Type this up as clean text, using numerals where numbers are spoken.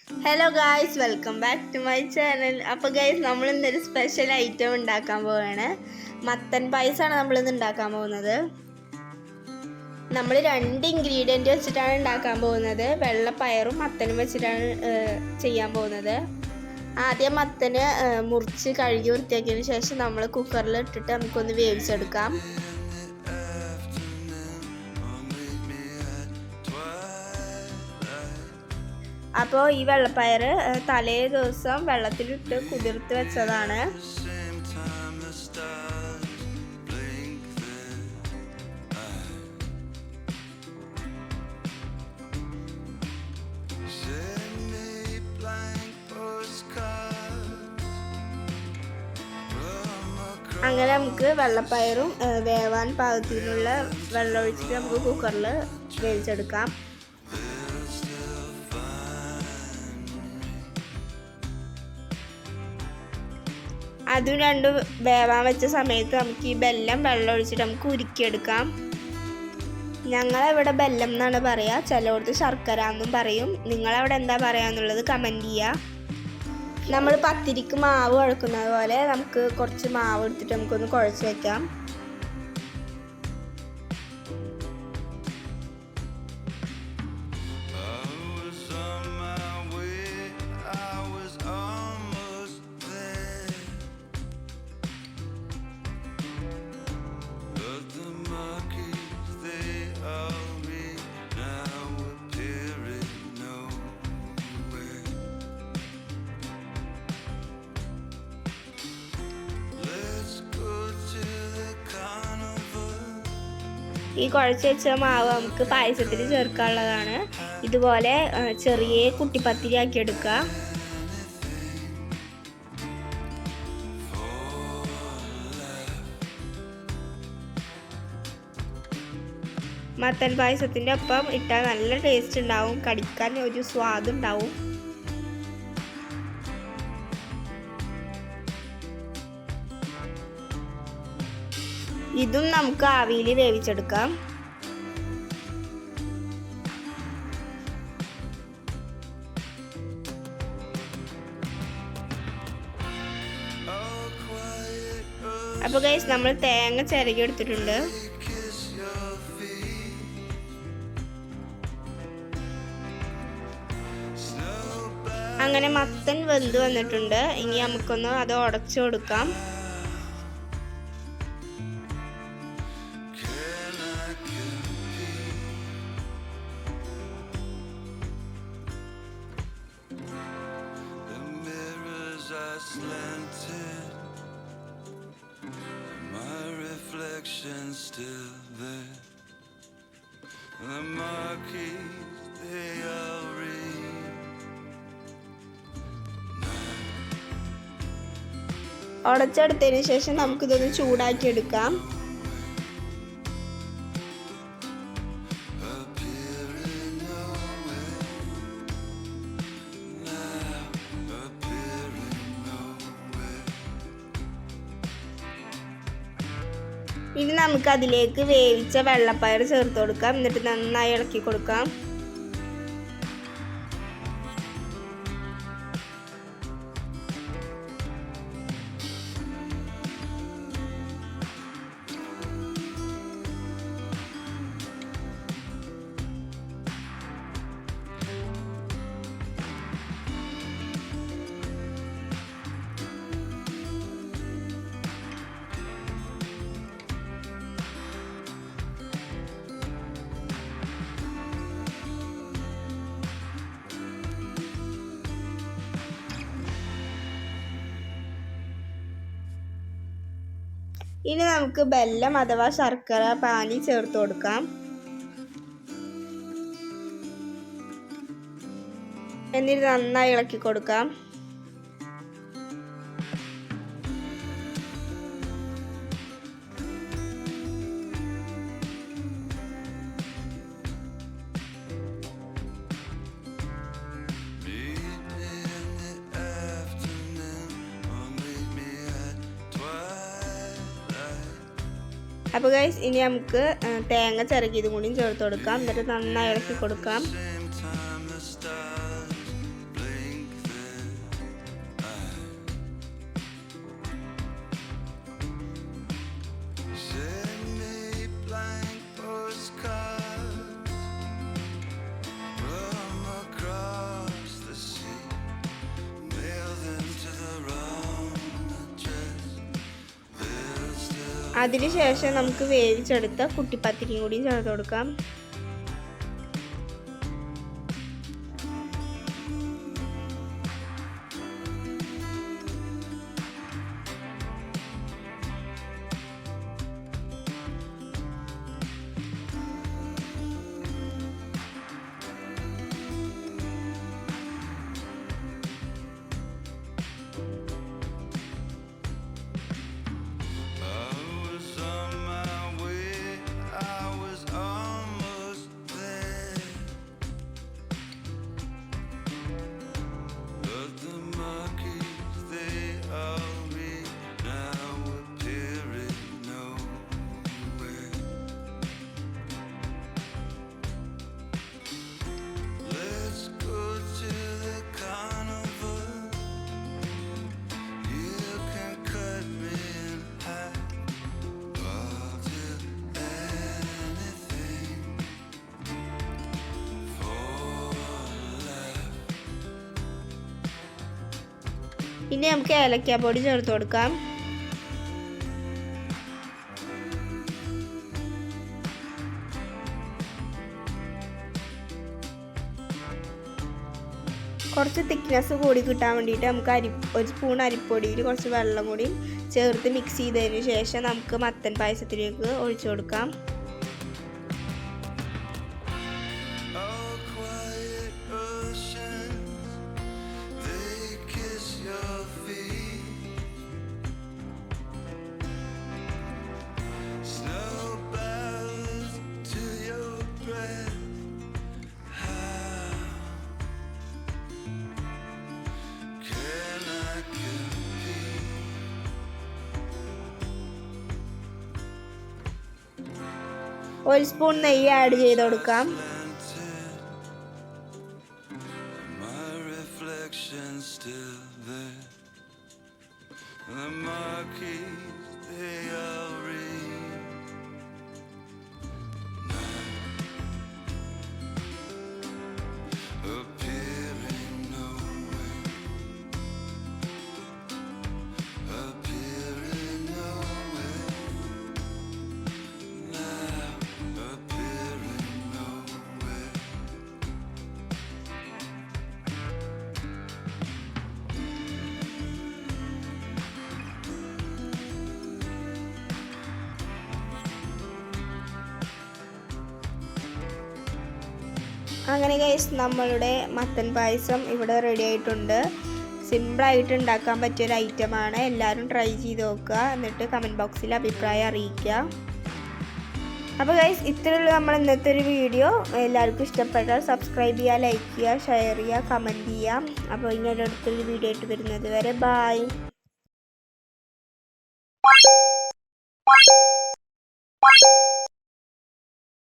Hello guys, welcome back to my channel. അപ്പോൾ guys, നമ്മൾ ഇന്നൊരു സ്പെഷ്യൽ ഐറ്റം ഉണ്ടാക്കാൻ പോവുകയാണ്. മത്തൻ പായസമാണ് നമ്മളിന്ന് ഉണ്ടാക്കാൻ പോകുന്നത്. നമ്മൾ 2 ഇൻഗ്രീഡിയൻറ്റ് വെച്ചിട്ടാണ് ഉണ്ടാക്കാൻ പോകുന്നത്. വെള്ളപ്പയറും മത്തനും വെച്ചിട്ടാണ് ചെയ്യാൻ പോകുന്നത്. ആദ്യം മത്തന് മുറിച്ച് കഴുകി വൃത്തിയാക്കിയതിന് ശേഷം നമ്മൾ കുക്കറിൽ ഇട്ടിട്ട് നമുക്കൊന്ന് വേവിച്ചെടുക്കാം. അപ്പോൾ ഈ വെള്ളപ്പയർ തലേ ദിവസം വെള്ളത്തിലിട്ട് കുതിർത്ത് വെച്ചതാണ്. അങ്ങനെ നമുക്ക് വെള്ളപ്പയറും വേവാൻ പാകത്തിനുള്ള വെള്ളം ഒഴിച്ചിട്ട് നമുക്ക് കുക്കറിൽ വേവിച്ചെടുക്കാം. അതും രണ്ടും വേവാൻ വെച്ച സമയത്ത് നമുക്ക് ഈ വെള്ളം ഒഴിച്ചിട്ട് നമുക്ക് ഉരുക്കിയെടുക്കാം. ഞങ്ങളിവിടെ വെല്ലം എന്നാണ് പറയുക, ചിലയിടത്ത് ശർക്കര എന്നും പറയും. നിങ്ങളവിടെ എന്താ പറയാന്നുള്ളത് കമൻറ്റ് ചെയ്യുക. നമ്മൾ പത്തിരിക്ക് മാവ് കുഴക്കുന്നത് പോലെ നമുക്ക് കുറച്ച് മാവ് എടുത്തിട്ട് നമുക്കൊന്ന് കുഴച്ച് വെക്കാം. ഈ കുഴച്ച് വെച്ച മാവ് നമുക്ക് പായസത്തിൽ ചേർക്കാനുള്ളതാണ്. ഇതുപോലെ ചെറിയ കുട്ടിപ്പത്തിരി ആക്കി എടുക്കുക. മത്തൻ പായസത്തിൻ്റെ ഒപ്പം ഇട്ടാൽ നല്ല ടേസ്റ്റ് ഉണ്ടാവും, കടിക്കാൻ ഒരു സ്വാദ് ഉണ്ടാവും. ഇതും നമുക്ക് ആവിയിൽ വേവിച്ചെടുക്കാം. അപ്പോൾ ഗൈസ്, നമ്മൾ തേങ്ങ ചിരകി എടുത്തിട്ടുണ്ട്. അങ്ങനെ മത്തൻ വെന്ത് വന്നിട്ടുണ്ട്. ഇനി നമുക്കൊന്ന് അത് ഉടച്ചു കൊടുക്കാം. My reflection still there. The marquees they all read. ഉടച്ചെടുത്തതിന് ശേഷം നമുക്കിതൊന്ന് ചൂടാക്കി എടുക്കാം. ഇനി നമുക്ക് അതിലേക്ക് വേവിച്ച വെള്ളപ്പയർ ചേർത്ത് കൊടുക്കാം. എന്നിട്ട് നന്നായി ഇളക്കി കൊടുക്കാം. ഇനി നമുക്ക് വെല്ലം അഥവാ ശർക്കര പാനി ചേർത്ത് കൊടുക്കാം. എന്നിട്ട് നന്നായി ഇളക്കി കൊടുക്കാം. അപ്പോൾ ഗൈസ്, ഇനി നമുക്ക് തേങ്ങ ചിരകിയതും കൂടിയും ചേർത്ത് കൊടുക്കാം. എന്നിട്ട് നന്നായി ഇളക്കി കൊടുക്കാം. അതിനുശേഷം നമുക്ക് വേവിച്ചെടുത്ത കുട്ടിപ്പത്തിരിയും കൂടി ചേർത്ത് കൊടുക്കാം. ഇനി നമുക്ക് ഏലക്കാപ്പൊടി ചേർത്ത് കൊടുക്കാം. കുറച്ച് തിക്നെസ് കൂടി കിട്ടാൻ വേണ്ടിയിട്ട് നമുക്ക് ഒരു സ്പൂൺ അരിപ്പൊടിയിൽ കുറച്ച് വെള്ളം കൂടി ചേർത്ത് മിക്സ് ചെയ്തതിന് ശേഷം നമുക്ക് മത്തൻ പായസത്തിലേക്ക് ഒഴിച്ചു കൊടുക്കാം. ഒരു സ്പൂൺ നെയ്യ് ആഡ് ചെയ്ത് കൊടുക്കാം. അങ്ങനെ ഗൈസ്, നമ്മളുടെ മത്തൻ പായസം ഇവിടെ റെഡി ആയിട്ടുണ്ട്. സിമ്പിളായിട്ട് ഉണ്ടാക്കാൻ പറ്റിയൊരു ഐറ്റമാണ്. എല്ലാവരും ട്രൈ ചെയ്ത് നോക്കുക. എന്നിട്ട് കമൻറ്റ് ബോക്സിൽ അഭിപ്രായം അറിയിക്കുക. അപ്പോൾ ഗൈസ്, ഇത്രയുള്ള നമ്മൾ ഇന്നത്തെ ഒരു വീഡിയോ. എല്ലാവർക്കും ഇഷ്ടപ്പെട്ടാൽ സബ്സ്ക്രൈബ് ചെയ്യുക, ലൈക്ക് ചെയ്യുക, ഷെയർ ചെയ്യുക, കമൻറ്റ് ചെയ്യുക. അപ്പോൾ ഇങ്ങനെ അടുത്തൊരു വീഡിയോ ആയിട്ട് വരുന്നത് വരെ ബൈ.